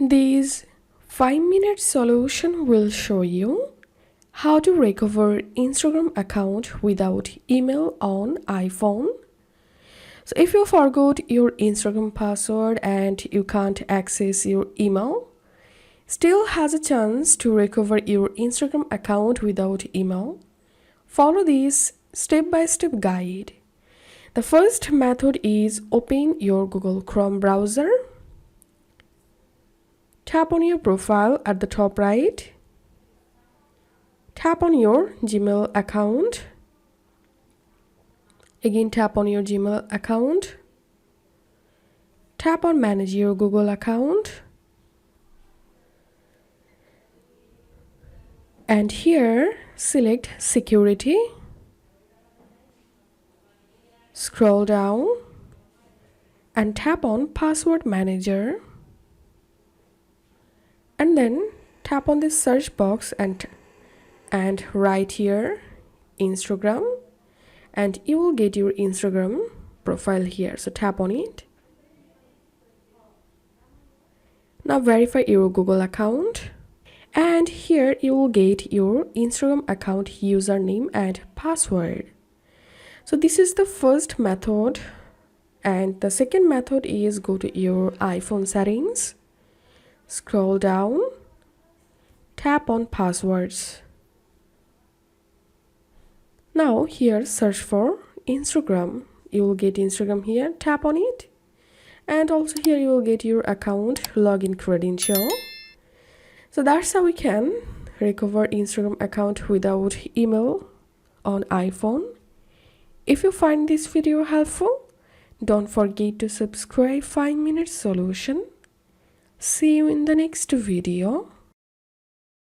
This 5-minute solution will show you how to recover Instagram account without email on iPhone. So if you forgot your Instagram password and you can't access your email, still has a chance to recover your Instagram account without email. Follow this step-by-step guide. The first method is open your Google Chrome browser. Tap on your profile at the top right. Tap on your Gmail account. Again, tap on your Gmail account. Tap on manage your Google account. And here, select security. Scroll down and tap on password manager. And then tap on this search box and write here Instagram, and you will get your Instagram profile here. So tap on it. Now verify your Google account, and here you will get your Instagram account username and password. So this is the first method, and the second method is go to your iPhone settings, scroll down, tap on passwords. Now here search for Instagram. You will get Instagram here, tap on it, and also here you will get your account login credential. So that's how we can recover Instagram account without email on iPhone. If you find this video helpful, don't forget to subscribe 5-minute solution. See you in the next video.